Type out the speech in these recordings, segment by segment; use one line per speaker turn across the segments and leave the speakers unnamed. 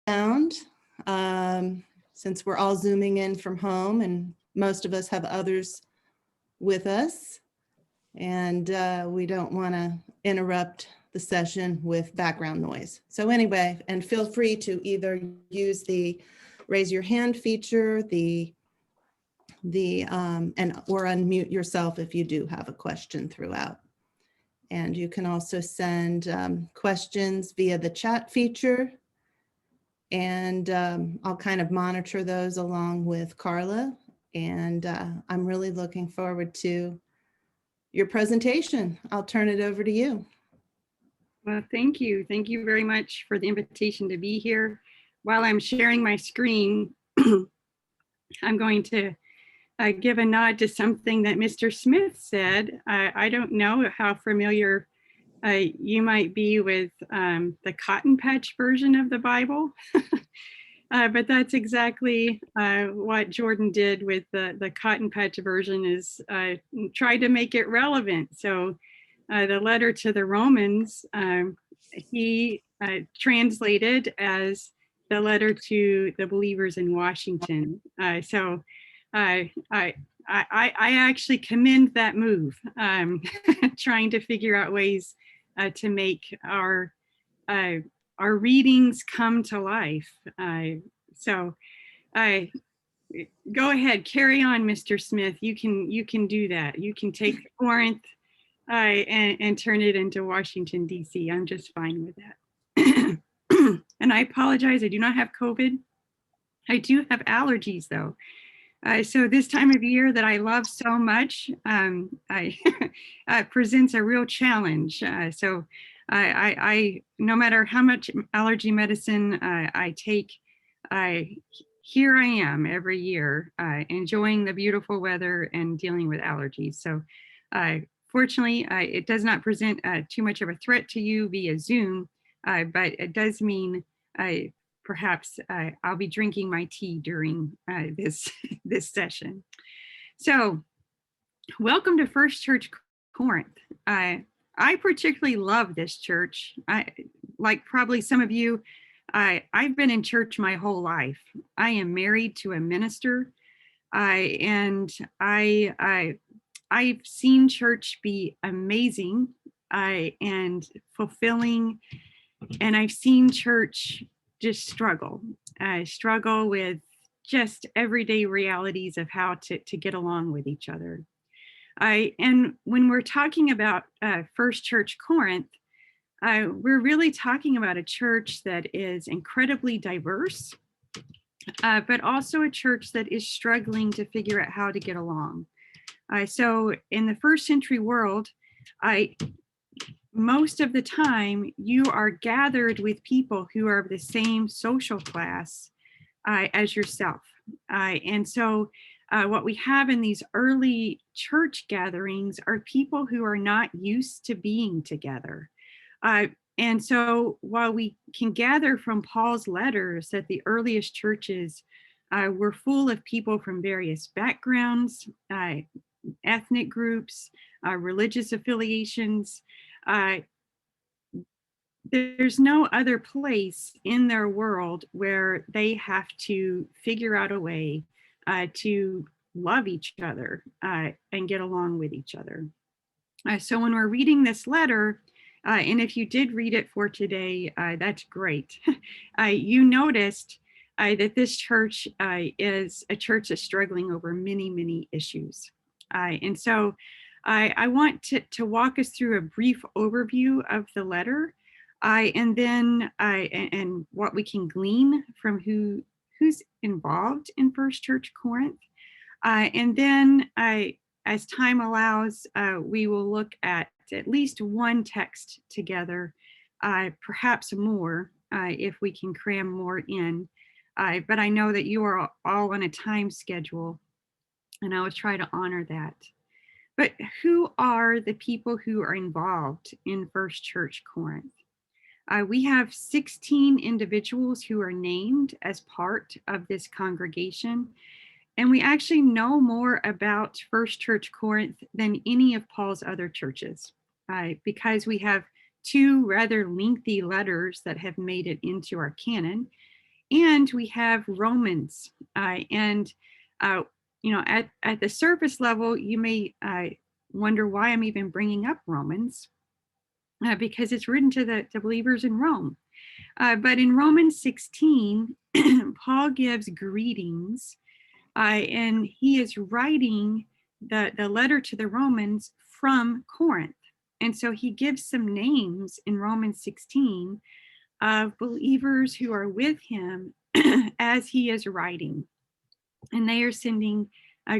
sound, since we're all Zooming in from home and most of us have others with us. And we don't want to interrupt the session with background noise. So anyway, and feel free to either use the raise your hand feature, or unmute yourself if you do have a question throughout. And you can also send questions via the chat feature. And I'll kind of monitor those along with Carla. And I'm really looking forward to your presentation. I'll turn it over to you.
Well, thank you. Thank you very much for the invitation to be here. While I'm sharing my screen, I'm going to give a nod to something that Mr. Smith said. I don't know how familiar you might be with the Cotton Patch version of the Bible, but that's exactly what Jordan did with the Cotton Patch version, is try to make it relevant. So the letter to the Romans, he translated as the letter to the believers in Washington. So I actually commend that move, trying to figure out ways to make our readings come to life. So go ahead, carry on, Mr. Smith. You can do that. You can take Corinth and turn it into Washington, D.C. I'm just fine with that. And I apologize, I do not have COVID. I do have allergies though. So this time of year that I love so much, presents a real challenge. So I no matter how much allergy medicine I take, here I am every year, enjoying the beautiful weather and dealing with allergies. So fortunately, it does not present too much of a threat to you via Zoom, but it does mean perhaps I'll be drinking my tea during this session. So welcome to First Church Corinth. I particularly love this church. Like probably some of you, I've been in church my whole life. I am married to a minister, and I've seen church be amazing and fulfilling, and I've seen church just struggle with just everyday realities of how to get along with each other. And when we're talking about First Church Corinth, we're really talking about a church that is incredibly diverse, but also a church that is struggling to figure out how to get along. So in the first century world, most of the time you are gathered with people who are of the same social class as yourself. And so what we have in these early church gatherings are people who are not used to being together. And so while we can gather from Paul's letters that the earliest churches were full of people from various backgrounds, ethnic groups, religious affiliations, there's no other place in their world where they have to figure out a way to love each other and get along with each other. So when we're reading this letter, and if you did read it for today, that's great. You noticed that this church is a church that's struggling over many, many issues. And so I want to walk us through a brief overview of the letter, and then and what we can glean from who's involved in First Church Corinth. And then as time allows, we will look at least one text together, perhaps more if we can cram more in. But I know that you are all on a time schedule, and I will try to honor that. But who are the people who are involved in First Church Corinth? We have 16 individuals who are named as part of this congregation. And we actually know more about First Church Corinth than any of Paul's other churches, because we have two rather lengthy letters that have made it into our canon. And we have Romans. And at the surface level, you may wonder why I'm even bringing up Romans, because it's written to the believers in Rome. But in Romans 16, Paul gives greetings, and he is writing the letter to the Romans from Corinth. And so he gives some names in Romans 16 of believers who are with him as he is writing. And they are sending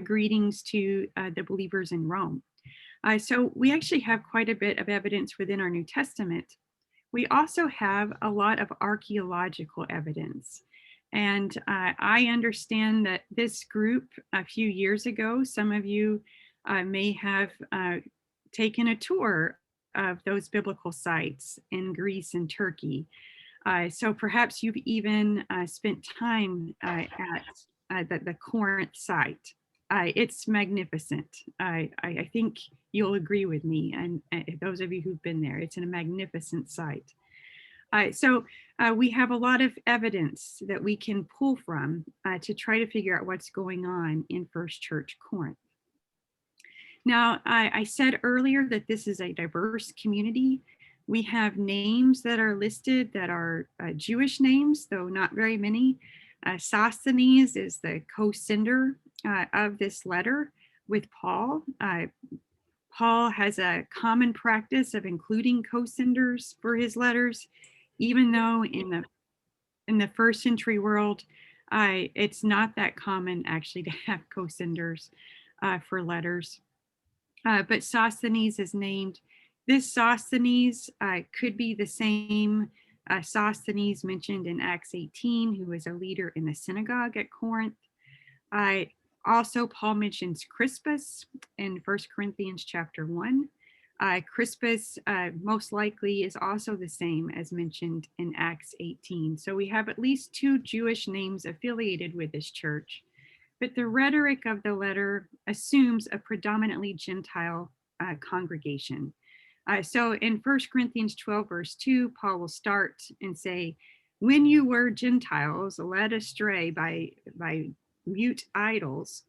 greetings to the believers in Rome. So we actually have quite a bit of evidence within our New Testament. We also have a lot of archaeological evidence. And I understand that this group a few years ago, some of you may have taken a tour of those biblical sites in Greece and Turkey. So perhaps you've even spent time at the Corinth site. It's magnificent. I think you'll agree with me, and those of you who've been there, it's a magnificent site. So we have a lot of evidence that we can pull from to try to figure out what's going on in First Church Corinth. Now, I said earlier that this is a diverse community. We have names that are listed that are Jewish names, though not very many. Sosthenes is the co-sender of this letter with Paul. Paul has a common practice of including co-senders for his letters, even though in the first century world, it's not that common actually to have co-senders for letters. But Sosthenes is named. This Sosthenes could be the same Sosthenes mentioned in Acts 18, who was a leader in the synagogue at Corinth. Also, Paul mentions Crispus in 1 Corinthians chapter 1. Crispus most likely is also the same as mentioned in Acts 18. So we have at least 2 Jewish names affiliated with this church. But the rhetoric of the letter assumes a predominantly Gentile congregation. So in 1 Corinthians 12, verse 2, Paul will start and say, when you were Gentiles led astray by mute idols,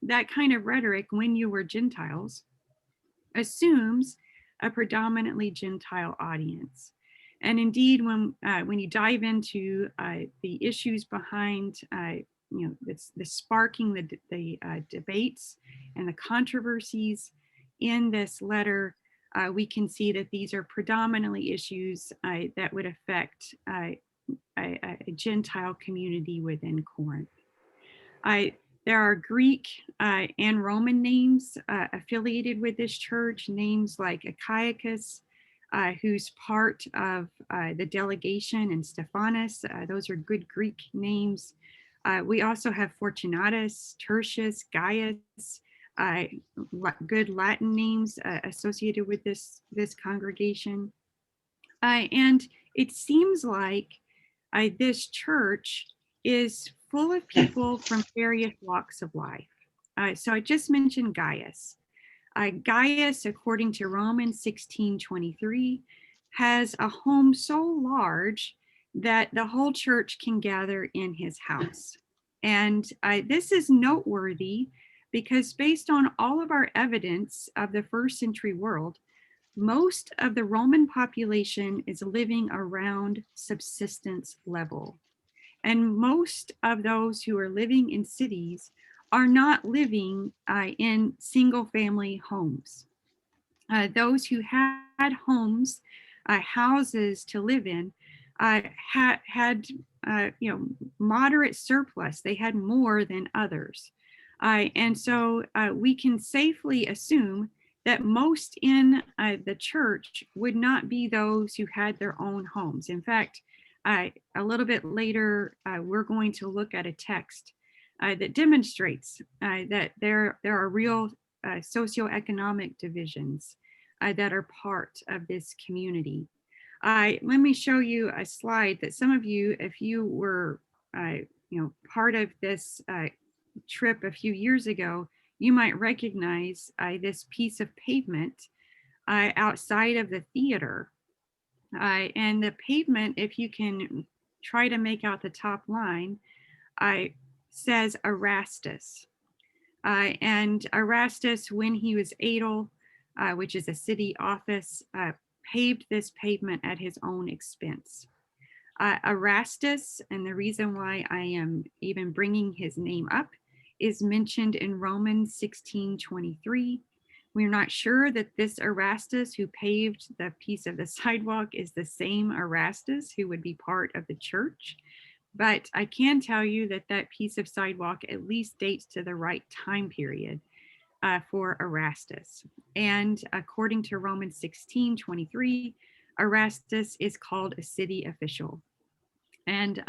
that kind of rhetoric, when you were Gentiles, assumes a predominantly Gentile audience. And indeed, when you dive into the issues behind the sparking the debates and the controversies in this letter, we can see that these are predominantly issues that would affect a Gentile community within Corinth. There are Greek and Roman names affiliated with this church, names like Achaicus, who's part of the delegation, and Stephanus. Those are good Greek names. We also have Fortunatus, Tertius, Gaius, good Latin names associated with this congregation. And it seems like this church is full of people from various walks of life. So I just mentioned Gaius. Gaius, according to Romans 16:23, has a home so large that the whole church can gather in his house. And this is noteworthy because based on all of our evidence of the first century world, most of the Roman population is living around subsistence level. And most of those who are living in cities are not living in single family homes. Those who had homes, houses to live in, had moderate surplus. They had more than others. And so we can safely assume that most in the church would not be those who had their own homes. In fact, a little bit later, we're going to look at a text that demonstrates that there are real socioeconomic divisions that are part of this community. Let me show you a slide that some of you, if you were part of this trip a few years ago, you might recognize this piece of pavement outside of the theater. And the pavement, if you can try to make out the top line, says Erastus. And Erastus, when he was aedile, which is a city office, paved this pavement at his own expense. Erastus, and the reason why I am even bringing his name up, is mentioned in Romans 16:23. We're not sure that this Erastus who paved the piece of the sidewalk is the same Erastus who would be part of the church, but I can tell you that that piece of sidewalk at least dates to the right time period for Erastus. And according to Romans 16:23, Erastus is called a city official. And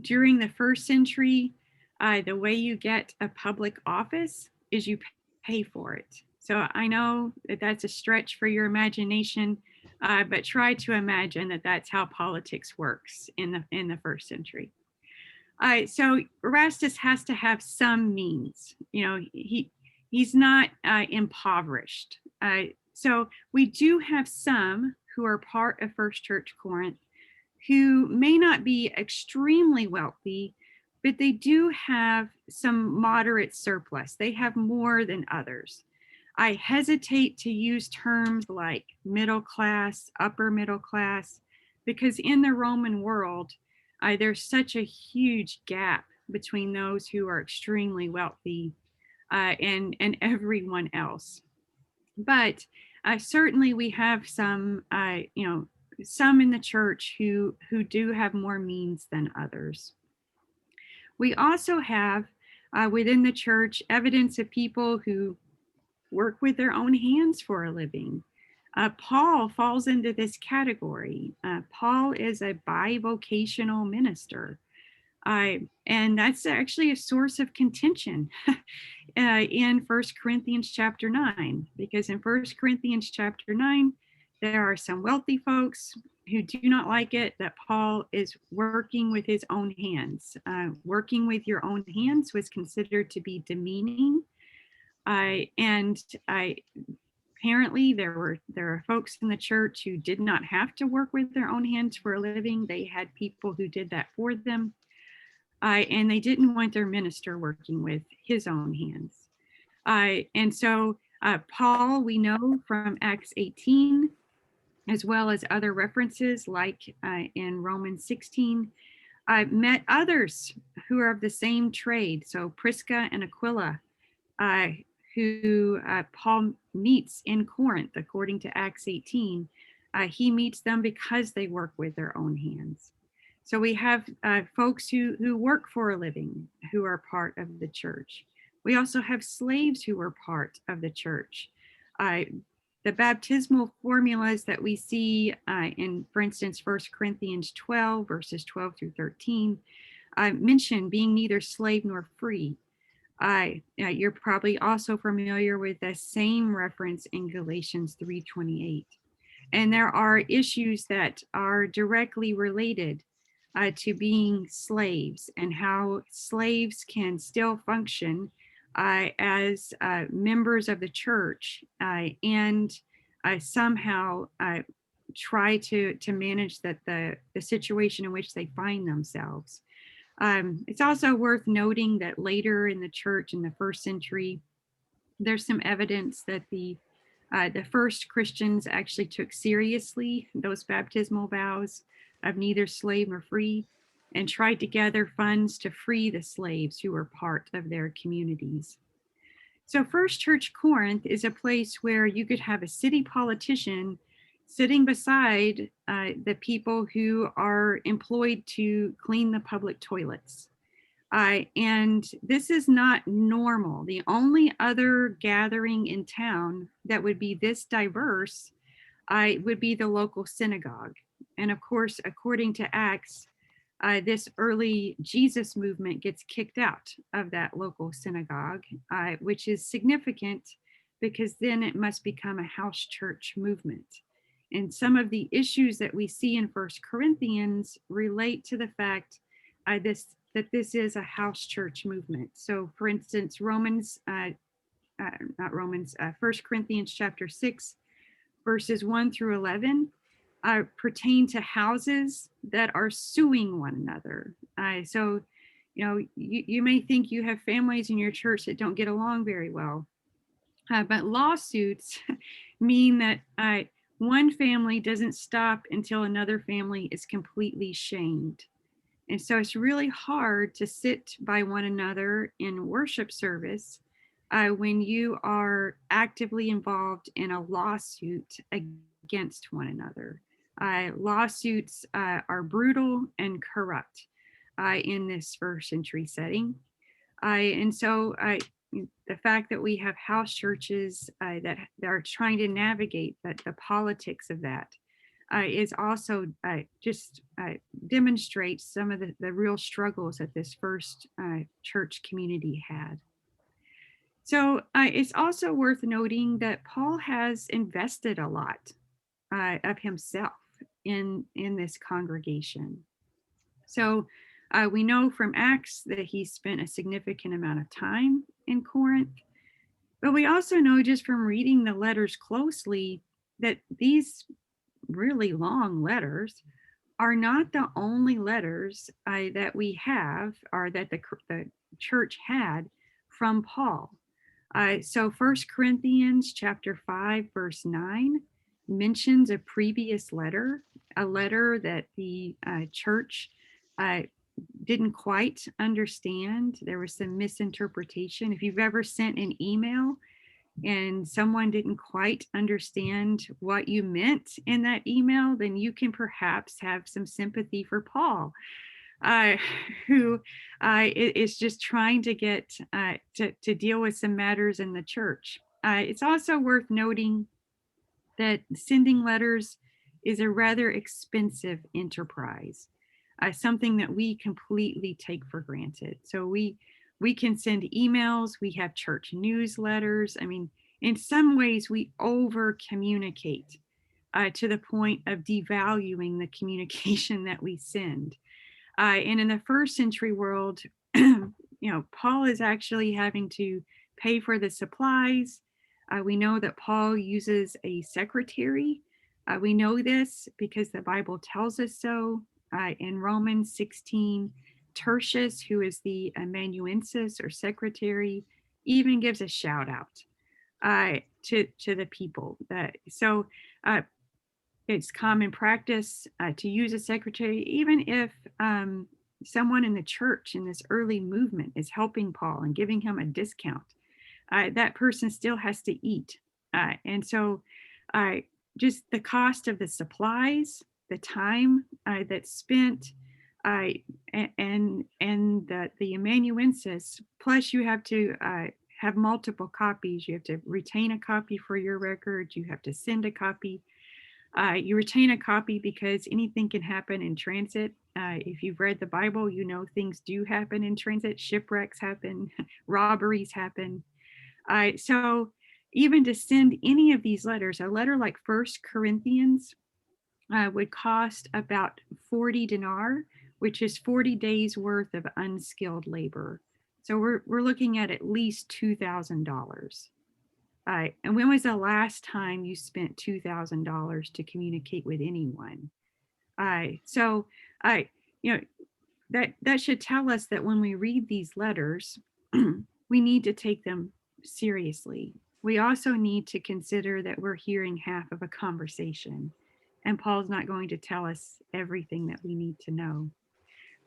during the first century, the way you get a public office is you pay for it. So I know that that's a stretch for your imagination, but try to imagine that that's how politics works in the first century. So Erastus has to have some means. You know, he's not impoverished. So we do have some who are part of First Church Corinth who may not be extremely wealthy, but they do have some moderate surplus. They have more than others. I hesitate to use terms like middle class, upper middle class, because in the Roman world, there's such a huge gap between those who are extremely wealthy and everyone else. But certainly we have some, some in the church who do have more means than others. We also have within the church evidence of people who work with their own hands for a living. Paul falls into this category. Paul is a bivocational minister. And that's actually a source of contention in 1 Corinthians chapter 9, because in 1 Corinthians chapter 9, there are some wealthy folks who do not like it that Paul is working with his own hands. Working with your own hands was considered to be demeaning. Apparently there are folks in the church who did not have to work with their own hands for a living. They had people who did that for them. And they didn't want their minister working with his own hands. And so Paul, we know from Acts 18, as well as other references like in Romans 16, met others who are of the same trade. So Prisca and Aquila, who Paul meets in Corinth, according to Acts 18, he meets them because they work with their own hands. So we have folks who work for a living who are part of the church. We also have slaves who are part of the church. The baptismal formulas that we see in, for instance, 1 Corinthians 12, verses 12 through 13, mention being neither slave nor free. You're probably also familiar with the same reference in Galatians 3:28. And there are issues that are directly related to being slaves and how slaves can still function as members of the church and somehow try to manage the situation in which they find themselves. It's also worth noting that later in the church in the first century, there's some evidence that the first Christians actually took seriously those baptismal vows of neither slave nor free, and tried to gather funds to free the slaves who were part of their communities. So First Church Corinth is a place where you could have a city politician sitting beside the people who are employed to clean the public toilets. And this is not normal. The only other gathering in town that would be this diverse would be the local synagogue. And of course, according to Acts, this early Jesus movement gets kicked out of that local synagogue, which is significant because then it must become a house church movement. And some of the issues that we see in 1 Corinthians relate to the fact that this is a house church movement. So for instance, 1 Corinthians chapter 6, verses 1 through 11, pertain to houses that are suing one another. So, you may think you have families in your church that don't get along very well, but lawsuits mean that one family doesn't stop until another family is completely shamed. And so it's really hard to sit by one another in worship service when you are actively involved in a lawsuit against one another. Lawsuits are brutal and corrupt in this first century setting. And so the fact that we have house churches that are trying to navigate the politics of that is also just demonstrates some of the real struggles that this first church community had. So it's also worth noting that Paul has invested a lot of himself in this congregation. So we know from Acts that he spent a significant amount of time in Corinth, but we also know just from reading the letters closely that these really long letters are not the only letters that we have or that the church had from Paul. So 1 Corinthians chapter 5, verse 9 mentions a previous letter, a letter that the church didn't quite understand. There was some misinterpretation. If you've ever sent an email and someone didn't quite understand what you meant in that email, then you can perhaps have some sympathy for Paul, who is just trying to get to deal with some matters in the church. It's also worth noting that sending letters is a rather expensive enterprise, something that we completely take for granted. So we can send emails, we have church newsletters. I mean, in some ways we over communicate to the point of devaluing the communication that we send. And in the first century world, Paul is actually having to pay for the supplies. We know that Paul uses a secretary. We know this because the Bible tells us so. In Romans 16, Tertius, who is the amanuensis or secretary, even gives a shout out to the people. So it's common practice to use a secretary, even if someone in the church in this early movement is helping Paul and giving him a discount. That person still has to eat. And so just the cost of the supplies, the time that's spent, and the amanuensis, plus you have to have multiple copies. You have to retain a copy for your records. You have to send a copy. You retain a copy because anything can happen in transit. If you've read the Bible, you know things do happen in transit. Shipwrecks happen, robberies happen. So even to send any of these letters, a letter like 1 Corinthians would cost about 40 dinar, which is 40 days worth of unskilled labor. So we're looking at least $2,000. And when was the last time you spent $2,000 to communicate with anyone? So that should tell us that when we read these letters, we need to take them seriously. We also need to consider that we're hearing half of a conversation, and Paul's not going to tell us everything that we need to know.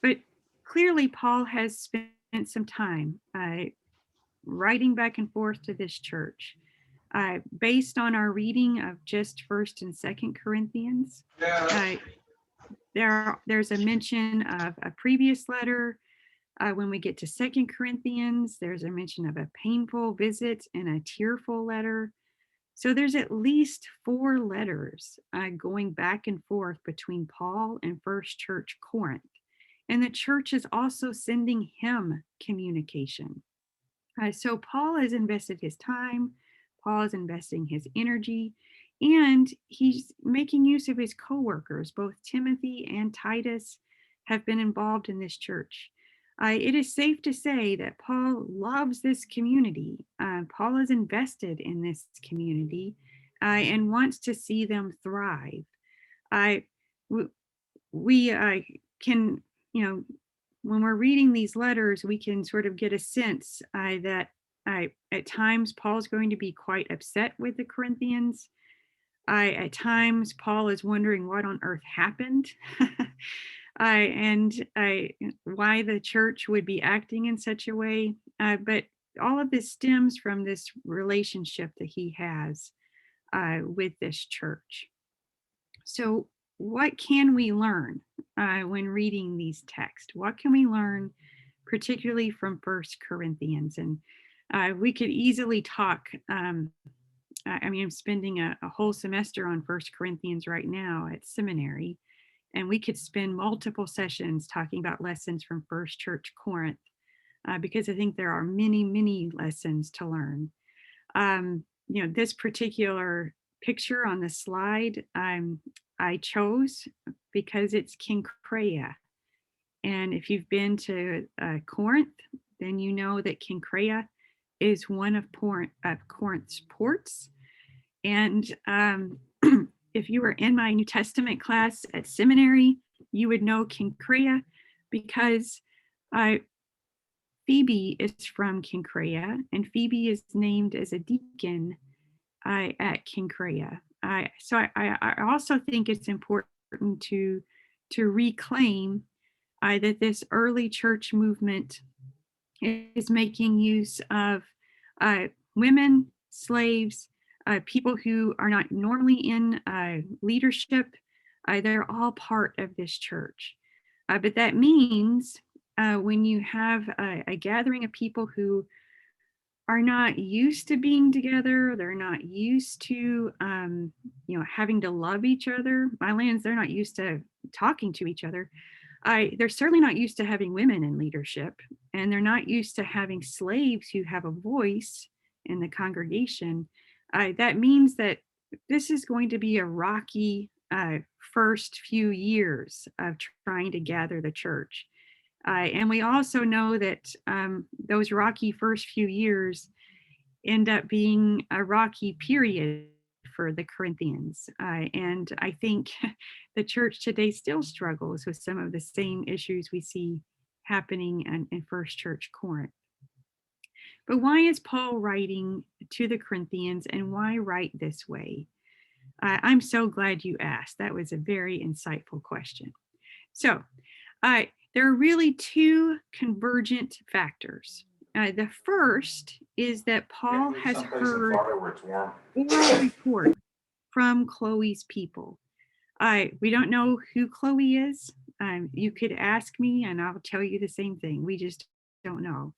But clearly, Paul has spent some time writing back and forth to this church. Based on our reading of just 1st and 2nd Corinthians, there's a mention of a previous letter. When we get to 2nd Corinthians, there's a mention of a painful visit and a tearful letter. So there's at least 4 letters going back and forth between Paul and First Church Corinth. And the church is also sending him communication. So Paul has invested his time, Paul is investing his energy, and he's making use of his co-workers. Both Timothy and Titus have been involved in this church. It is safe to say that Paul loves this community. Paul is invested in this community and wants to see them thrive. I we can, when we're reading these letters, we can sort of get a sense that at times Paul's going to be quite upset with the Corinthians. At times Paul is wondering what on earth happened and why the church would be acting in such a way. But all of this stems from this relationship that he has with this church. So what can we learn when reading these texts? What can we learn particularly from First Corinthians? And we could easily talk. I'm spending a whole semester on First Corinthians right now at Seminary, and we could spend multiple sessions talking about lessons from First Church Corinth, because I think there are many, many lessons to learn. This particular picture on the slide I chose because it's Cenchreae. And if you've been to Corinth, then you know that Cenchreae is one of Corinth's ports. And if you were in my New Testament class at Seminary, you would know Cenchreae because Phoebe is from Cenchreae, and Phoebe is named as a deacon at Cenchreae. So I also think it's important to reclaim that this early church movement is making use of women, slaves, people who are not normally in leadership. They're all part of this church. But that means when you have a gathering of people who are not used to being together, they're not used to having to love each other. They're not used to talking to each other. They're certainly not used to having women in leadership, and they're not used to having slaves who have a voice in the congregation. That means that this is going to be a rocky first few years of trying to gather the church. And we also know that those rocky first few years end up being a rocky period for the Corinthians. And I think the church today still struggles with some of the same issues we see happening in First Church Corinth. But why is Paul writing to the Corinthians, and why write this way? I'm so glad you asked. That was a very insightful question. So there are really two convergent factors. The first is that Paul has heard oral report from Chloe's people. We don't know who Chloe is. You could ask me and I'll tell you the same thing. We just don't know.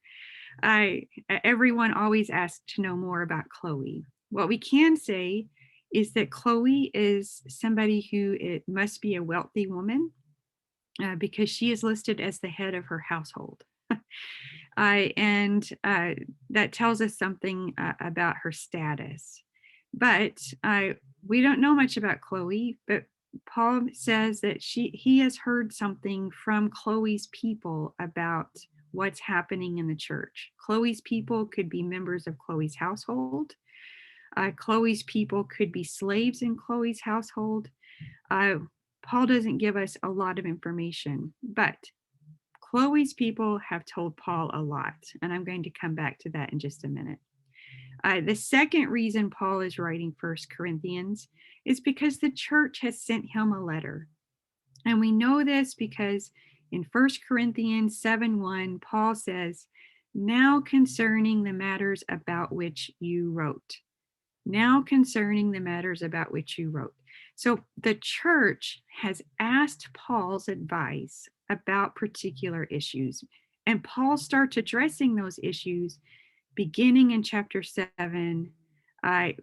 Everyone always asks to know more about Chloe. What we can say is that Chloe is somebody who it must be a wealthy woman because she is listed as the head of her household. And that tells us something about her status. But we don't know much about Chloe, but Paul says that he has heard something from Chloe's people about what's happening in the church. Chloe's people could be members of Chloe's household. Chloe's people could be slaves in Chloe's household. Paul doesn't give us a lot of information, but Chloe's people have told Paul a lot, and I'm going to come back to that in just a minute. The second reason Paul is writing First Corinthians is because the church has sent him a letter. And we know this because in 1 Corinthians 7:1, Paul says, "Now concerning the matters about which you wrote." Now concerning the matters about which you wrote. So the church has asked Paul's advice about particular issues, and Paul starts addressing those issues beginning in chapter 7,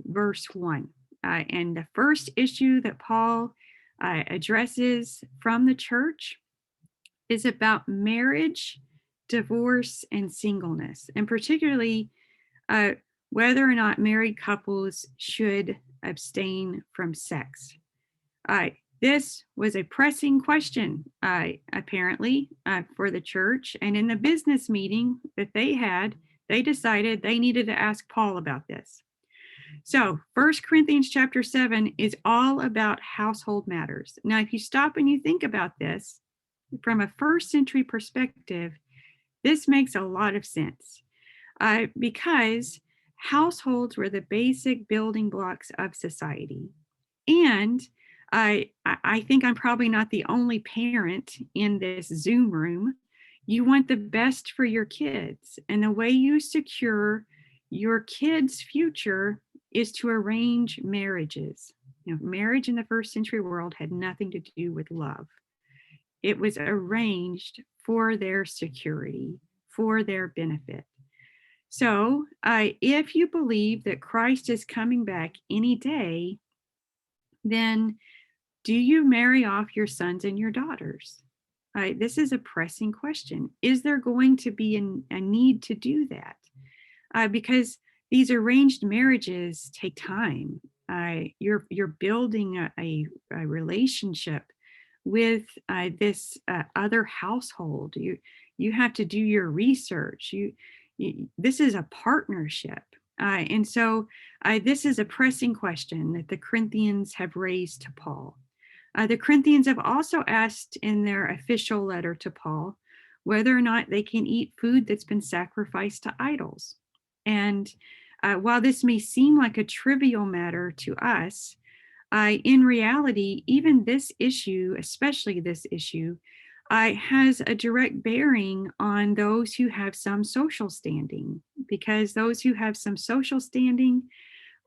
verse 1. And the first issue that Paul addresses from the church is about marriage, divorce, and singleness, and particularly whether or not married couples should abstain from sex. This was a pressing question, apparently, for the church. And in the business meeting that they had, they decided they needed to ask Paul about this. So 1 Corinthians chapter 7 is all about household matters. Now, if you stop and you think about this from a first century perspective, this makes a lot of sense because households were the basic building blocks of society. And I think I'm probably not the only parent in this Zoom room. You want the best for your kids. And the way you secure your kids' future is to arrange marriages. Marriage in the first century world had nothing to do with love. It was arranged for their security, for their benefit. So if you believe that Christ is coming back any day, then do you marry off your sons and your daughters? This is a pressing question. Is there going to be a need to do that? Because these arranged marriages take time. You're building a relationship with this other household. You have to do your research. This is a partnership. And so this is a pressing question that the Corinthians have raised to Paul. The Corinthians have also asked in their official letter to Paul whether or not they can eat food that's been sacrificed to idols. And while this may seem like a trivial matter to us, in reality, even this issue, especially this issue, has a direct bearing on those who have some social standing, because those who have some social standing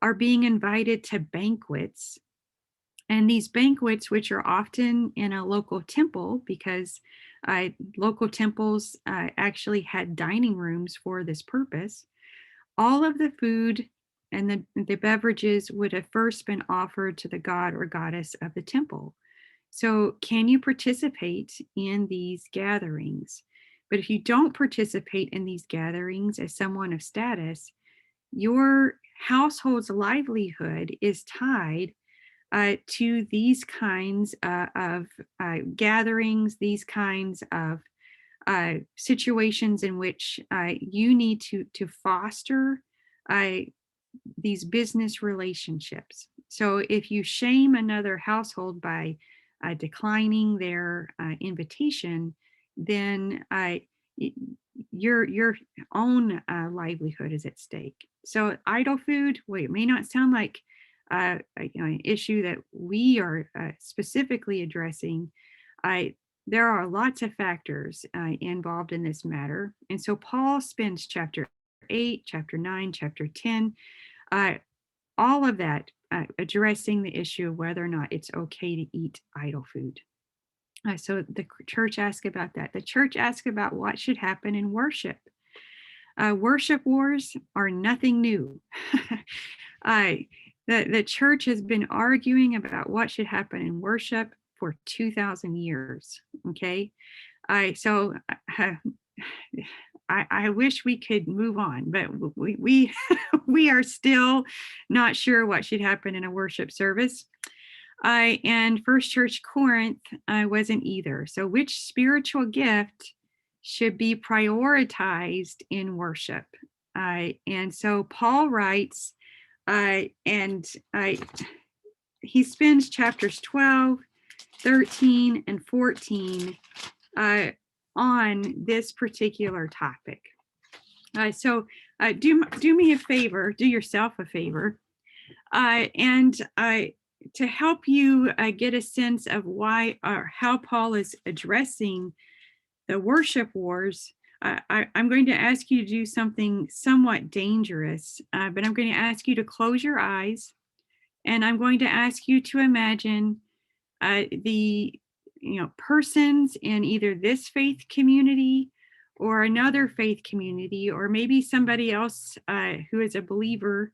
are being invited to banquets. And these banquets, which are often in a local temple, because local temples actually had dining rooms for this purpose, all of the food and the beverages would have first been offered to the god or goddess of the temple. So can you participate in these gatherings? But if you don't participate in these gatherings as someone of status, your household's livelihood is tied to these kinds of gatherings, these kinds of situations in which you need to foster these business relationships. So if you shame another household by declining their invitation, then your own livelihood is at stake. So idol food, it may not sound like an issue that we are specifically addressing. There are lots of factors involved in this matter. And so Paul spends chapter 8, chapter 9, chapter 10, all of that addressing the issue of whether or not it's okay to eat idol food. So the church asked about that. The church asked about what should happen in worship. Worship wars are nothing new. The church has been arguing about what should happen in worship for 2,000 years. Okay, so I wish we could move on, but we we are still not sure what should happen in a worship service. And First Church Corinth wasn't either. So which spiritual gift should be prioritized in worship? And so Paul writes, and he spends chapters 12, 13, and 14 on this particular topic. So do me a favor, do yourself a favor, and to help you get a sense of why or how Paul is addressing the worship wars, I'm going to ask you to do something somewhat dangerous, but I'm going to ask you to close your eyes, and I'm going to ask you to imagine the persons in either this faith community or another faith community, or maybe somebody else who is a believer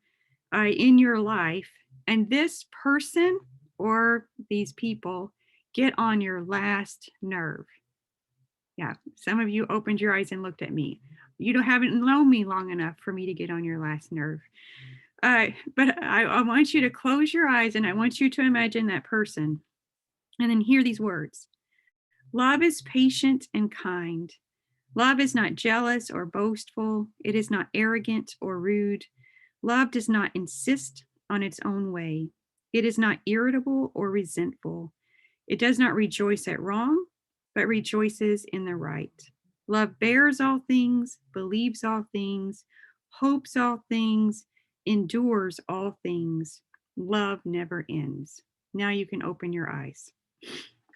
in your life, and this person or these people get on your last nerve. Yeah, some of you opened your eyes and looked at me. You haven't known me long enough for me to get on your last nerve. But I want you to close your eyes, and I want you to imagine that person. And then hear these words. Love is patient and kind. Love is not jealous or boastful. It is not arrogant or rude. Love does not insist on its own way. It is not irritable or resentful. It does not rejoice at wrong, but rejoices in the right. Love bears all things, believes all things, hopes all things, endures all things. Love never ends. Now you can open your eyes.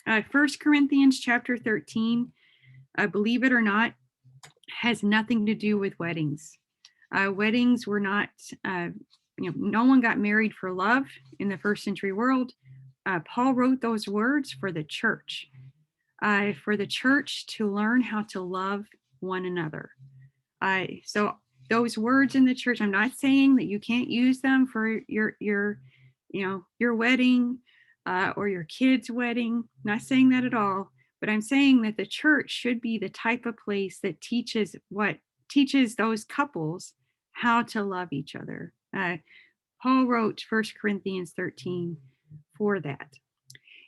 1 Corinthians chapter 13, believe it or not, has nothing to do with weddings. Weddings were not, no one got married for love in the first century world. Paul wrote those words for the church to learn how to love one another. So those words in the church, I'm not saying that you can't use them for your wedding or your kid's wedding. I'm not saying that at all, but I'm saying that the church should be the type of place that teaches those couples how to love each other. Paul wrote 1 Corinthians 13 for that.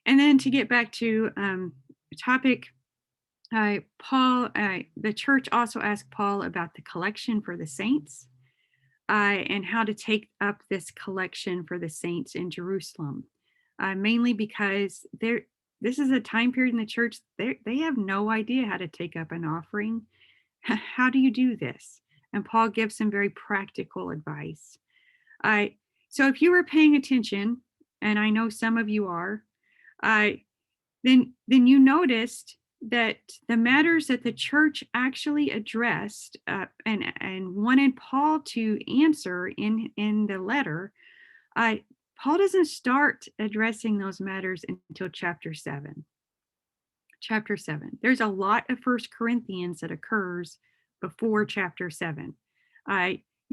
And then to get back to the topic, the church also asked Paul about the collection for the saints and how to take up this collection for the saints in Jerusalem, mainly because this is a time period in the church, they have no idea how to take up an offering. How do you do this? And Paul gives some very practical advice. So if you were paying attention, and I know some of you are, then you noticed that the matters that the church actually addressed and wanted Paul to answer in the letter, Paul doesn't start addressing those matters until chapter 7. Chapter 7. There's a lot of 1 Corinthians that occurs before chapter 7.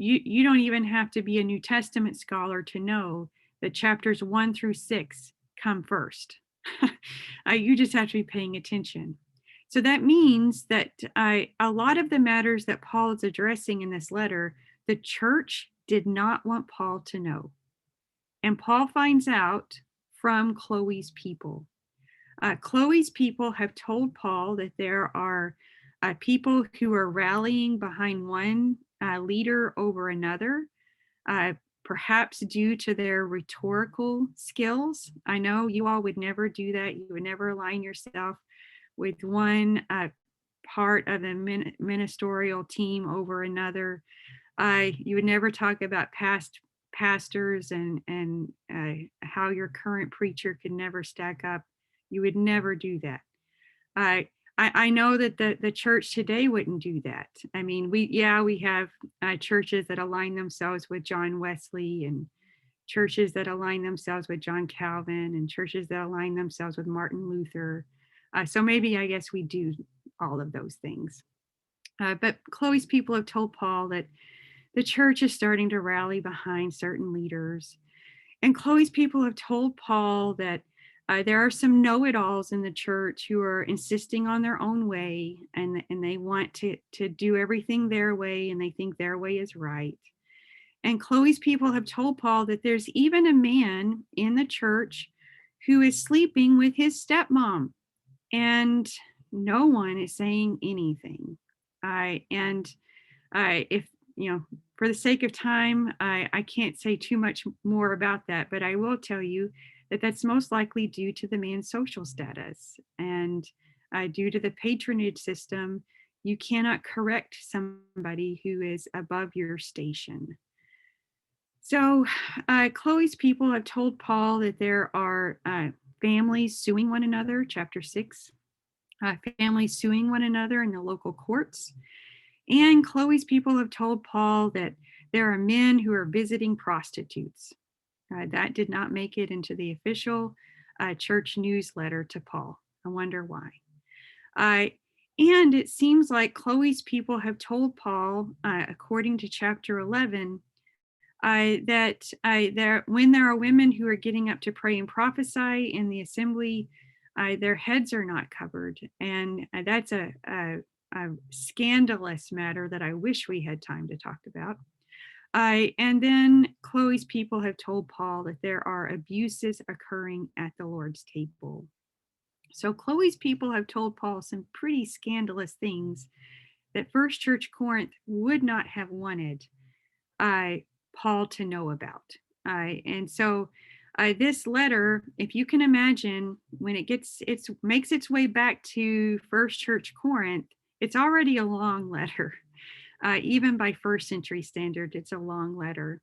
You don't even have to be a New Testament scholar to know that chapters 1 through 6 come first. You just have to be paying attention. So that means that a lot of the matters that Paul is addressing in this letter, the church did not want Paul to know. And Paul finds out from Chloe's people. Chloe's people have told Paul that there are people who are rallying behind one leader over another, perhaps due to their rhetorical skills. I know you all would never do that. You would never align yourself with one part of the ministerial team over another. You would never talk about past pastors and how your current preacher could never stack up. You would never do that. I know that the church today wouldn't do that. I mean, we have churches that align themselves with John Wesley, and churches that align themselves with John Calvin, and churches that align themselves with Martin Luther. So maybe I guess we do all of those things. But Chloe's people have told Paul that the church is starting to rally behind certain leaders. And Chloe's people have told Paul that there are some know-it-alls in the church who are insisting on their own way, and they want to do everything their way, and they think their way is right. And Chloe's people have told Paul that there's even a man in the church who is sleeping with his stepmom, and no one is saying anything. If for the sake of time, I can't say too much more about that, but I will tell you that that's most likely due to the man's social status, and due to the patronage system. You cannot correct somebody who is above your station. So Chloe's people have told Paul that there are families suing one another, chapter 6, families suing one another in the local courts. And Chloe's people have told Paul that there are men who are visiting prostitutes. That did not make it into the official church newsletter to Paul. I wonder why. And it seems like Chloe's people have told Paul, according to chapter 11, that when there are women who are getting up to pray and prophesy in the assembly, their heads are not covered. And that's a scandalous matter that I wish we had time to talk about. And then Chloe's people have told Paul that there are abuses occurring at the Lord's table. So Chloe's people have told Paul some pretty scandalous things that First Church Corinth would not have wanted Paul to know about. And so this letter, if you can imagine, when it makes its way back to First Church Corinth, it's already a long letter. Even by first century standard, it's a long letter.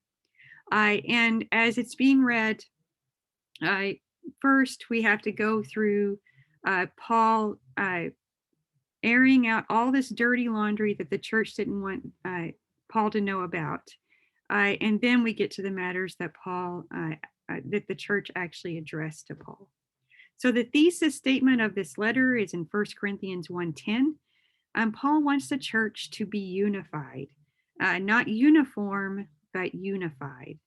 And as it's being read, first we have to go through Paul airing out all this dirty laundry that the church didn't want Paul to know about. And then we get to the matters that that the church actually addressed to Paul. So the thesis statement of this letter is in 1 Corinthians 1:10. Paul wants the church to be unified, not uniform, but unified.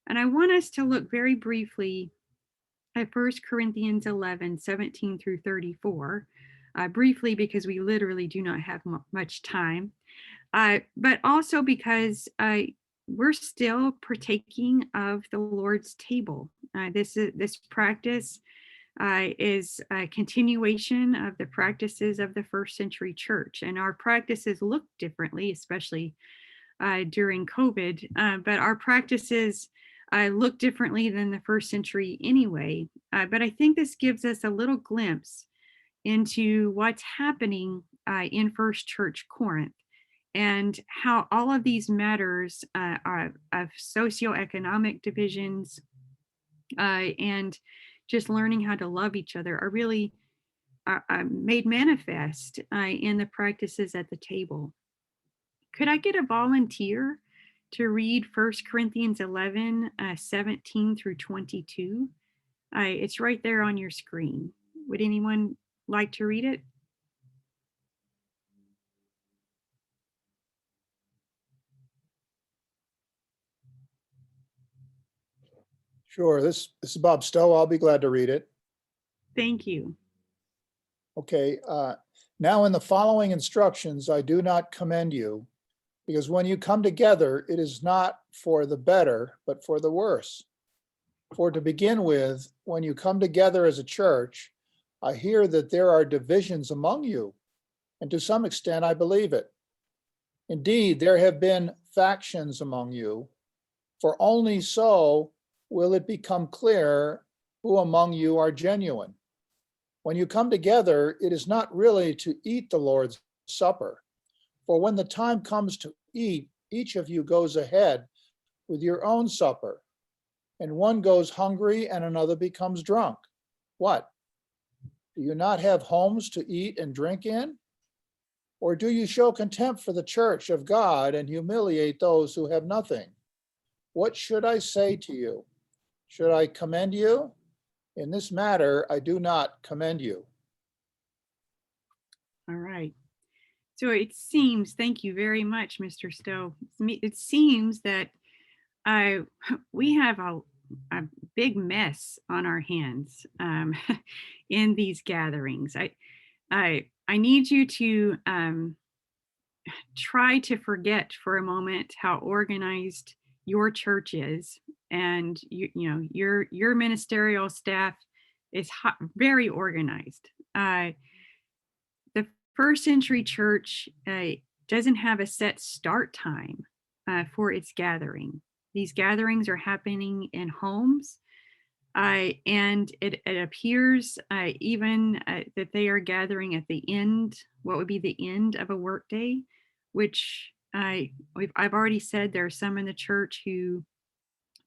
And I want us to look very briefly at 1 Corinthians 11:17 through 34, briefly because we literally do not have much time, but also because we're still partaking of the Lord's table. This practice is a continuation of the practices of the first century church. And our practices look differently, especially during COVID, but our practices look differently than the first century anyway. But I think this gives us a little glimpse into what's happening in First Church Corinth and how all of these matters of socioeconomic divisions and just learning how to love each other are really made manifest in the practices at the table. Could I get a volunteer to read 1 Corinthians 11, 17 through 22? It's right there on your screen. Would anyone like to read it?
Sure. This is Bob Stowe. I'll be glad to read it.
Thank you.
Okay. Now in the following instructions, I do not commend you, because when you come together, it is not for the better, but for the worse. For to begin with, when you come together as a church, I hear that there are divisions among you, and to some extent, I believe it. Indeed, there have been factions among you, for only so will it become clear who among you are genuine. When you come together, it is not really to eat the Lord's Supper, for when the time comes to eat, each of you goes ahead with your own supper, and one goes hungry and another becomes drunk. What? Do you not have homes to eat and drink in? Or do you show contempt for the church of God and humiliate those who have nothing? What should I say to you? Should I commend you? In this matter, I do not commend you.
All right. So it seems, thank you very much, Mr. Stowe. It seems that we have a big mess on our hands in these gatherings. I need you to try to forget for a moment how organized your church is, and your ministerial staff is very organized. The first century church doesn't have a set start time for its gathering. These gatherings are happening in homes, and it appears even that they are gathering at the end, what would be the end of a workday, which I've already said there are some in the church who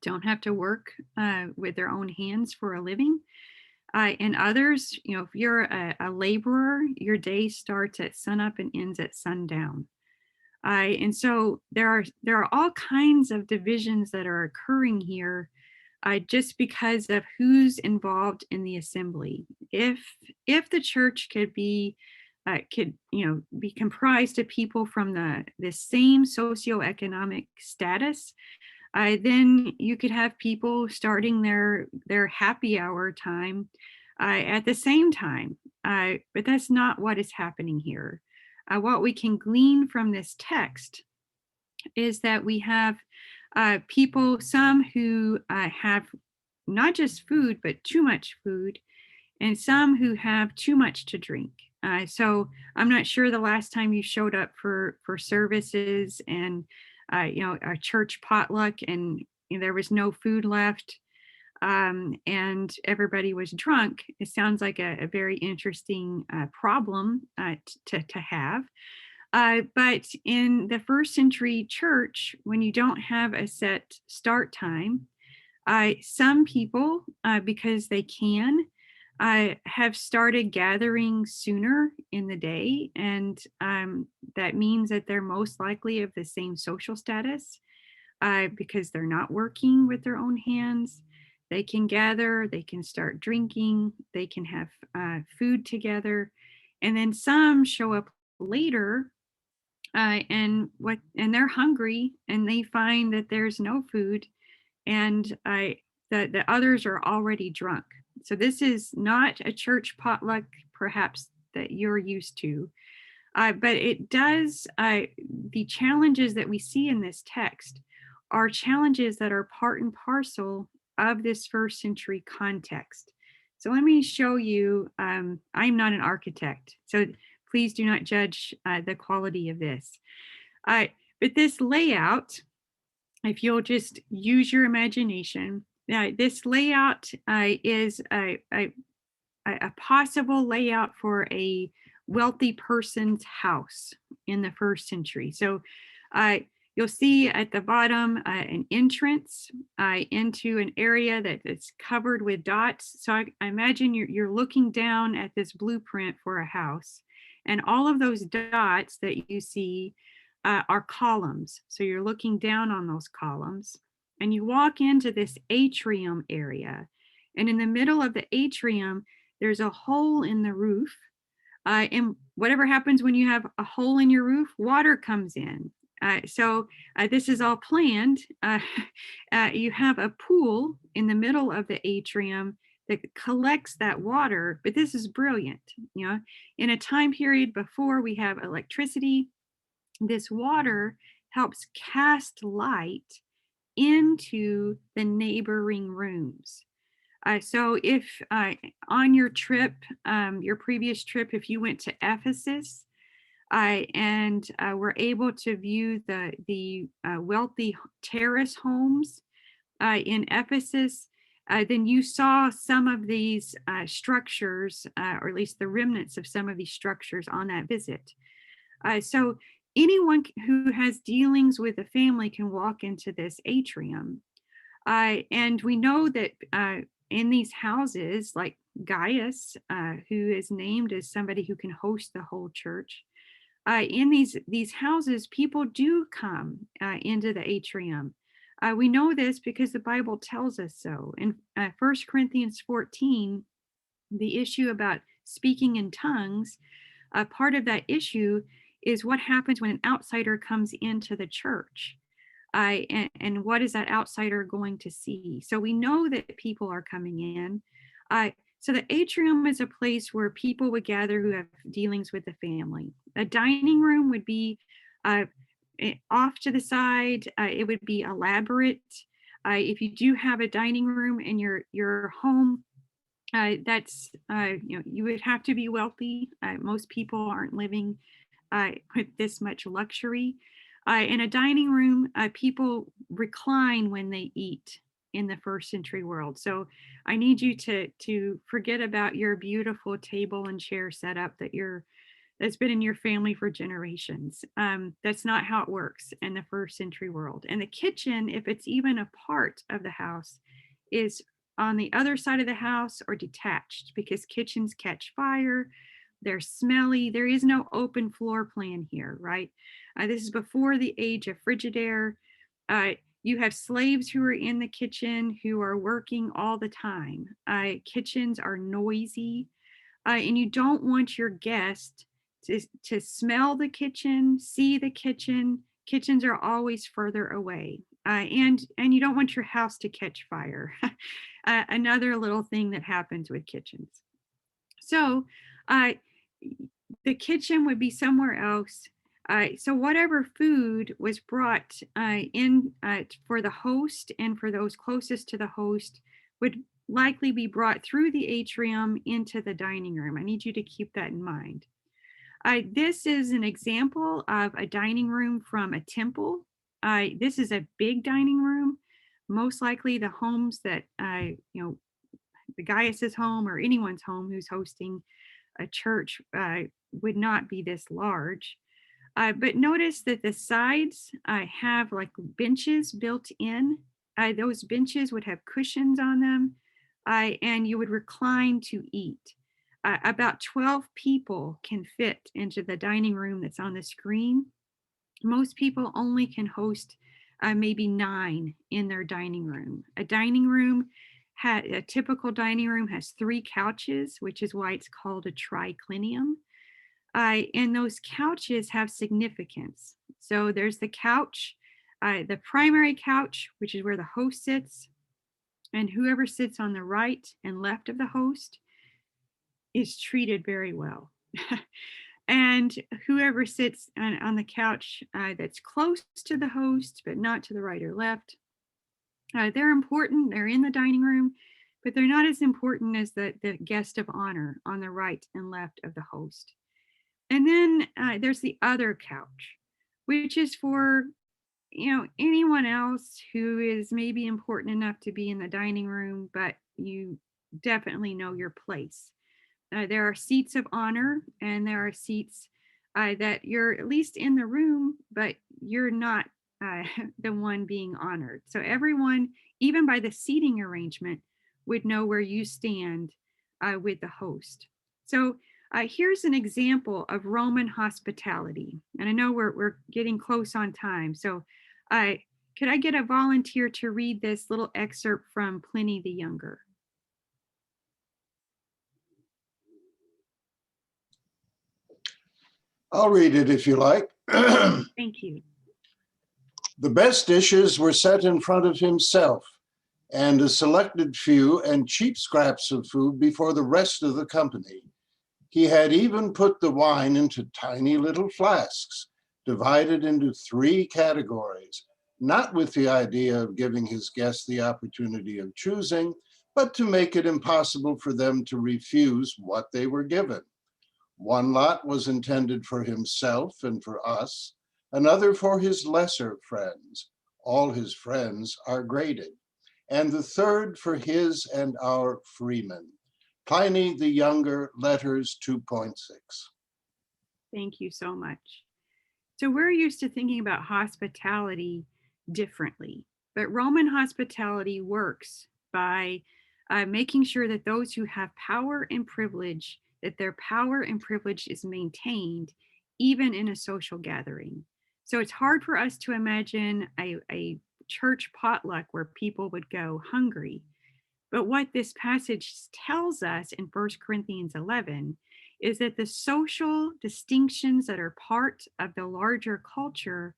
don't have to work with their own hands for a living. And others, if you're a laborer, your day starts at sunup and ends at sundown. And so there are all kinds of divisions that are occurring here just because of who's involved in the assembly. If the church could be comprised of people from the same socioeconomic status, then you could have people starting their happy hour time at the same time. But that's not what is happening here. What we can glean from this text is that we have people, some who have not just food, but too much food, and some who have too much to drink. So I'm not sure the last time you showed up for services and a church potluck, and there was no food left, and everybody was drunk. It sounds like a very interesting problem to have. But in the first century church, when you don't have a set start time, some people, because they can, have started gathering sooner in the day, and that means that they're most likely of the same social status, because they're not working with their own hands. They can gather, they can start drinking, they can have food together, and then some show up later, and they're hungry, and they find that there's no food, and the others are already drunk. So this is not a church potluck, perhaps, that you're used to, but it does, the challenges that we see in this text are challenges that are part and parcel of this first century context. So let me show you, I'm not an architect, so please do not judge the quality of this. But this layout, if you'll just use your imagination, this layout is a possible layout for a wealthy person's house in the first century. So you'll see at the bottom an entrance into an area that's covered with dots. So I imagine you're looking down at this blueprint for a house, and all of those dots that you see are columns. So you're looking down on those columns, and you walk into this atrium area. And in the middle of the atrium, there's a hole in the roof. And whatever happens when you have a hole in your roof, water comes in. So this is all planned. You have a pool in the middle of the atrium that collects that water, but this is brilliant. You know, in a time period before we have electricity, this water helps cast light into the neighboring rooms. So if on your trip, your previous trip, if you went to Ephesus and were able to view the wealthy terrace homes in Ephesus, then you saw some of these structures, or at least the remnants of some of these structures on that visit. So anyone who has dealings with a family can walk into this atrium. And we know that in these houses, like Gaius, who is named as somebody who can host the whole church, in these houses, people do come into the atrium. We know this because the Bible tells us so. In 1 Corinthians 14, the issue about speaking in tongues, part of that issue is what happens when an outsider comes into the church. And what is that outsider going to see? So we know that people are coming in. So the atrium is a place where people would gather who have dealings with the family. A dining room would be off to the side. It would be elaborate. If you do have a dining room in your home, that's you would have to be wealthy. Most people aren't living with this much luxury. In a dining room, people recline when they eat in the first century world. So I need you to forget about your beautiful table and chair setup that's been in your family for generations. That's not how it works in the first century world. And the kitchen, if it's even a part of the house, is on the other side of the house or detached, because kitchens catch fire. They're smelly. There is no open floor plan here, right? This is before the age of Frigidaire. You have slaves who are in the kitchen who are working all the time. Kitchens are noisy, and you don't want your guest to smell the kitchen, see the kitchen. Kitchens are always further away, and you don't want your house to catch fire. Another little thing that happens with kitchens. So the kitchen would be somewhere else. So whatever food was brought in for the host and for those closest to the host would likely be brought through the atrium into the dining room. I need you to keep that in mind. This is an example of a dining room from a temple. This is a big dining room. Most likely the homes that, the Gaius's home or anyone's home who's hosting a church would not be this large. But notice that the sides have like benches built in. Those benches would have cushions on them, and you would recline to eat. About 12 people can fit into the dining room that's on the screen. Most people only can host maybe 9 in their dining room. A typical dining room has 3 couches, which is why it's called a triclinium. And those couches have significance. So there's the couch, the primary couch, which is where the host sits, and whoever sits on the right and left of the host is treated very well. And whoever sits on the couch that's close to the host, but not to the right or left, they're important. They're in the dining room, but they're not as important as the guest of honor on the right and left of the host. And then there's the other couch, which is for, anyone else who is maybe important enough to be in the dining room, but you definitely know your place. There are seats of honor, and there are seats that you're at least in the room, but you're not the one being honored. So everyone, even by the seating arrangement, would know where you stand with the host. So here's an example of Roman hospitality. And I know we're getting close on time. So could I get a volunteer to read this little excerpt from Pliny the Younger?
I'll read it if you like.
Thank you.
The best dishes were set in front of himself, and a selected few and cheap scraps of food before the rest of the company. He had even put the wine into tiny little flasks, divided into 3 categories, not with the idea of giving his guests the opportunity of choosing, but to make it impossible for them to refuse what they were given. One lot was intended for himself and for us, another for his lesser friends. All his friends are graded. And the third for his and our freemen. Pliny the Younger, Letters 2.6.
Thank you so much. So we're used to thinking about hospitality differently, but Roman hospitality works by making sure that those who have power and privilege, that their power and privilege is maintained even in a social gathering. So it's hard for us to imagine a church potluck where people would go hungry. But what this passage tells us in 1 Corinthians 11 is that the social distinctions that are part of the larger culture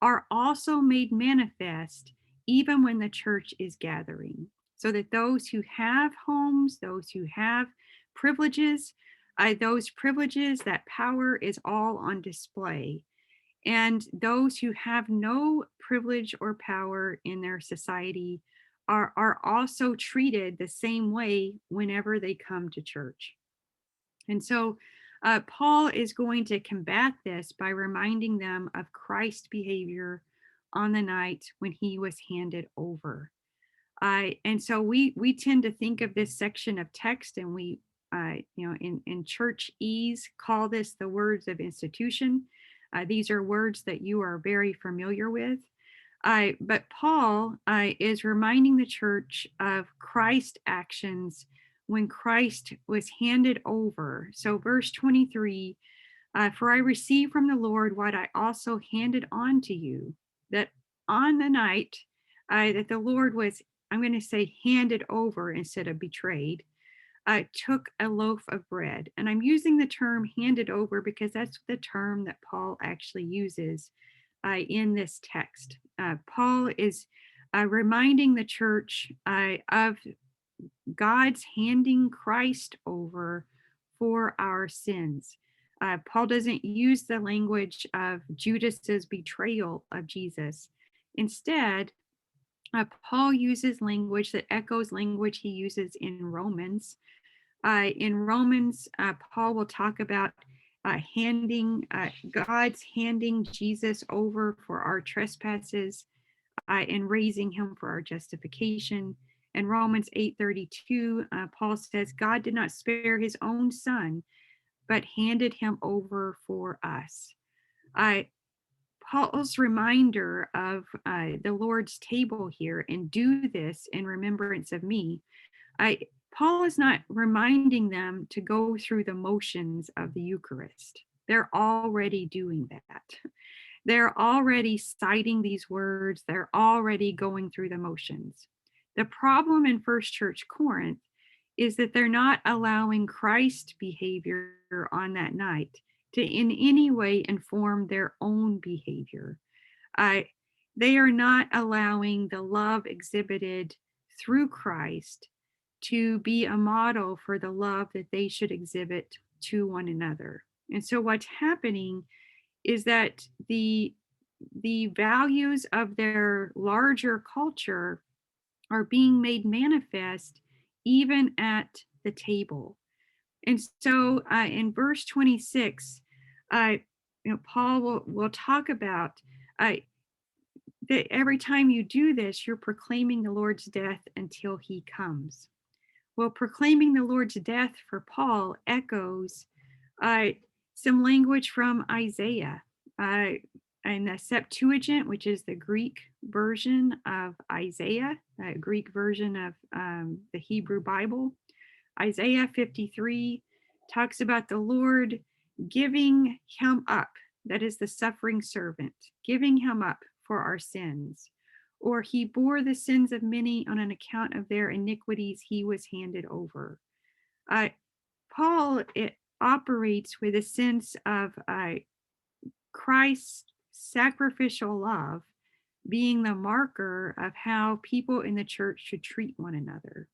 are also made manifest even when the church is gathering. So that those who have homes, those who have privileges, that power is all on display. And those who have no privilege or power in their society are also treated the same way whenever they come to church. And so Paul is going to combat this by reminding them of Christ's behavior on the night when he was handed over. And so we tend to think of this section of text, and we, in church ease, call this the words of institution. These are words that you are very familiar with. But Paul is reminding the church of Christ's actions when Christ was handed over. So verse 23, for I received from the Lord what I also handed on to you, that on the night that the Lord was, I'm going to say, handed over instead of betrayed, took a loaf of bread. And I'm using the term handed over because that's the term that Paul actually uses in this text. Paul is reminding the church of God's handing Christ over for our sins. Paul doesn't use the language of Judas's betrayal of Jesus. Instead, Paul uses language that echoes language he uses in Romans. In Romans, Paul will talk about God's handing Jesus over for our trespasses. and raising him for our justification. In Romans 8:32, Paul says, God did not spare his own son, but handed him over for us. Paul's reminder of the Lord's table here, and do this in remembrance of me. Paul is not reminding them to go through the motions of the Eucharist. They're already doing that. They're already citing these words. They're already going through the motions. The problem in First Church Corinth is that they're not allowing Christ's behavior on that night to in any way inform their own behavior. They are not allowing the love exhibited through Christ to be a model for the love that they should exhibit to one another. And so what's happening is that the values of their larger culture are being made manifest even at the table. And so in verse 26, Paul will talk about that every time you do this, you're proclaiming the Lord's death until he comes. Well, proclaiming the Lord's death for Paul echoes some language from Isaiah. In the Septuagint, which is the Greek version of Isaiah, the Greek version of the Hebrew Bible, Isaiah 53 talks about the Lord giving him up, that is the suffering servant, giving him up for our sins. Or he bore the sins of many on an account of their iniquities, he was handed over. Paul operates with a sense of Christ's sacrificial love being the marker of how people in the church should treat one another.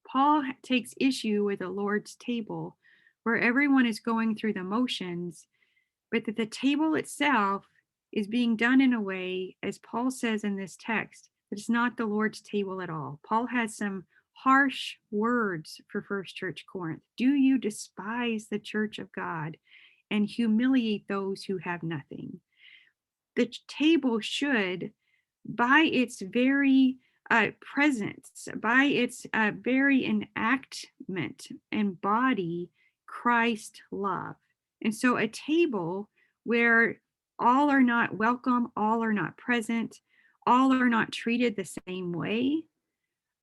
Paul takes issue with the Lord's table, where everyone is going through the motions, but that the table itself is being done in a way, as Paul says in this text, that it's not the Lord's table at all. Paul has some harsh words for First Church Corinth. Do you despise the church of God and humiliate those who have nothing? The table should, by its very presence, by its very enactment, embody Christ love. And so a table where all are not welcome, all are not present, all are not treated the same way,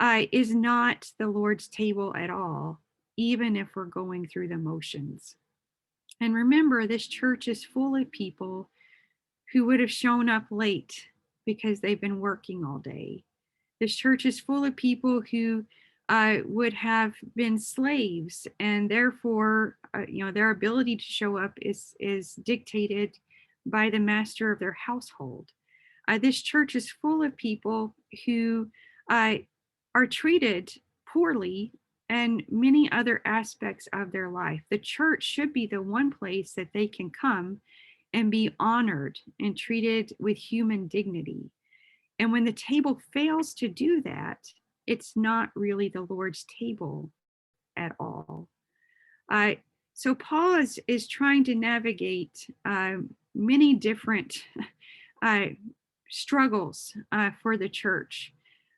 is not the Lord's table at all, even if we're going through the motions. And remember, this church is full of people who would have shown up late because they've been working all day. This church is full of people who would have been slaves, and therefore, their ability to show up is dictated by the master of their household. This church is full of people who are treated poorly and many other aspects of their life. The church should be the one place that they can come and be honored and treated with human dignity. And when the table fails to do that, it's not really the Lord's table at all. So Paul is trying to navigate many different struggles for the church.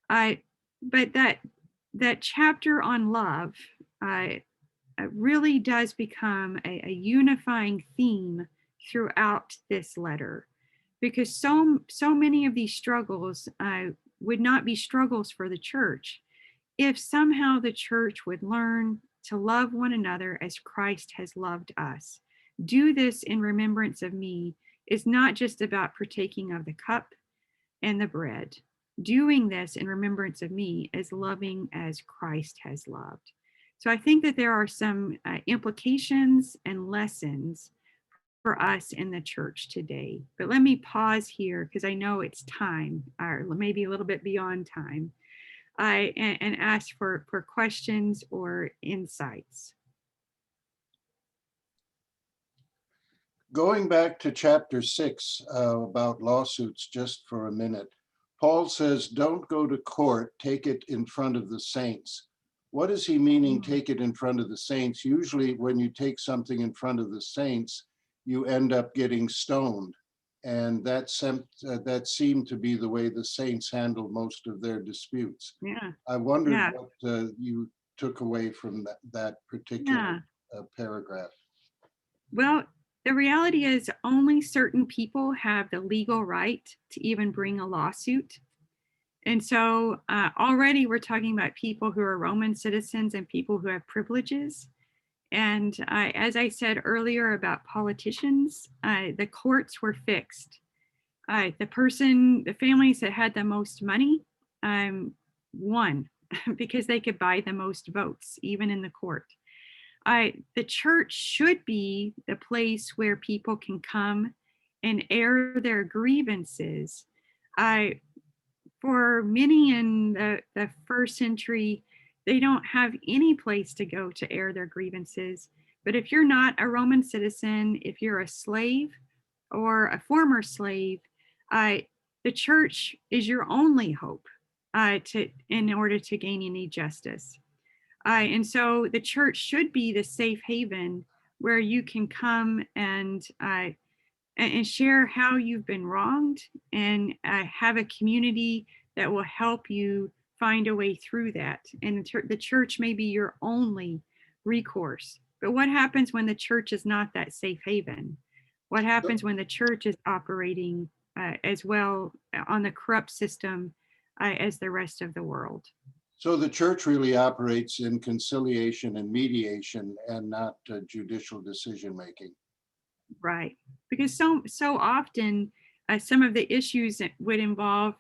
But that chapter on love really does become a unifying theme throughout this letter, because so many of these struggles would not be struggles for the church if somehow the church would learn to love one another as Christ has loved us. Do this in remembrance of me is not just about partaking of the cup and the bread. Doing this in remembrance of me is loving as Christ has loved. So I think that there are some implications and lessons for us in the church today. But let me pause here because I know it's time, or maybe a little bit beyond time, and ask for questions or insights.
Going back to chapter 6 about lawsuits just for a minute, Paul says, don't go to court, take it in front of the saints. What is he meaning, take it in front of the saints? Usually when you take something in front of the saints, you end up getting stoned. And that seemed to be the way the saints handled most of their disputes.
Yeah.
I wondered
Yeah.
what you took away from that particular paragraph.
Well, the reality is only certain people have the legal right to even bring a lawsuit. And so already we're talking about people who are Roman citizens and people who have privileges. And as I said earlier about politicians, the courts were fixed. The families that had the most money won because they could buy the most votes, even in the court. The church should be the place where people can come and air their grievances. For many in the first century, they don't have any place to go to air their grievances. But if you're not a Roman citizen, if you're a slave or a former slave, the church is your only hope in order to gain any justice. And so the church should be the safe haven where you can come and share how you've been wronged and have a community that will help you find a way through that. And the church may be your only recourse. But what happens when the church is not that safe haven? What happens when the church is operating as well on the corrupt system as the rest of the world?
So the church really operates in conciliation and mediation and not judicial decision-making.
Right. Because so often some of the issues that would involve,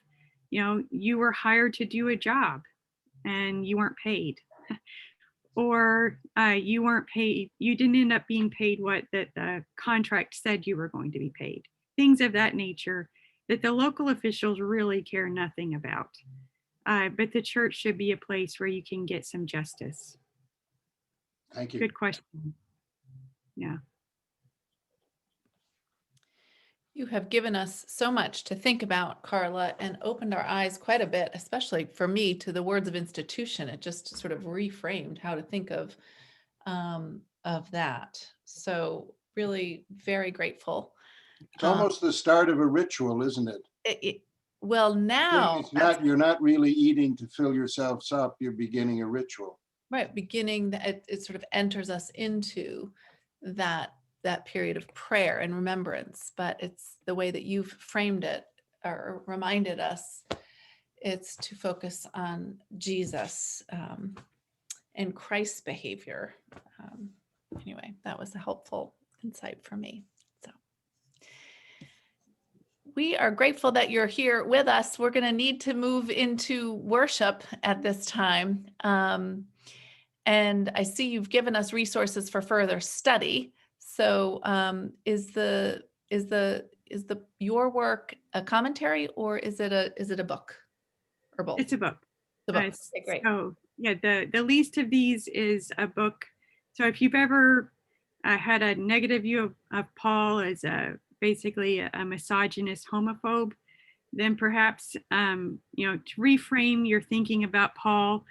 you were hired to do a job and you weren't paid. Or you weren't paid, you didn't end up being paid what that the contract said you were going to be paid. Things of that nature that the local officials really care nothing about. But the church should be a place where you can get some justice.
Thank you.
Good question. Yeah.
You have given us so much to think about, Carla, and opened our eyes quite a bit, especially for me, to the words of institution. It just sort of reframed how to think of that. So really very grateful.
It's almost the start of a ritual, isn't it?
Well, now
You're not really eating to fill yourselves up. You're beginning a ritual.
Right, it sort of enters us into that period of prayer and remembrance, but it's the way that you've framed it or reminded us, it's to focus on Jesus and Christ's behavior. Anyway, that was a helpful insight for me. So we are grateful that you're here with us. We're going to need to move into worship at this time. And I see you've given us resources for further study. So is your work a commentary, or is it a book, or both?
It's a book.
The book. Okay, great.
So yeah, the least of these is a book. So if you've ever had a negative view of Paul as basically a misogynist homophobe, then perhaps to reframe your thinking about Paul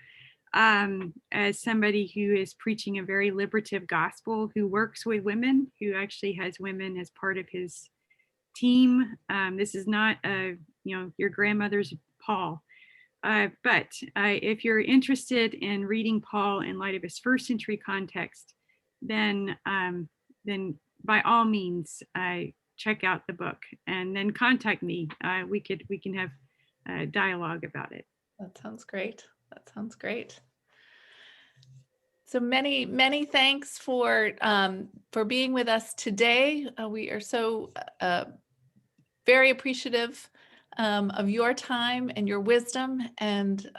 as somebody who is preaching a very liberative gospel, who works with women, who actually has women as part of his team. This is not your grandmother's Paul. But if you're interested in reading Paul in light of his first century context, then by all means, check out the book and then contact me. We can have a dialogue about it.
That sounds great. That sounds great. So many, many thanks for being with us today. We are so very appreciative of your time and your wisdom, and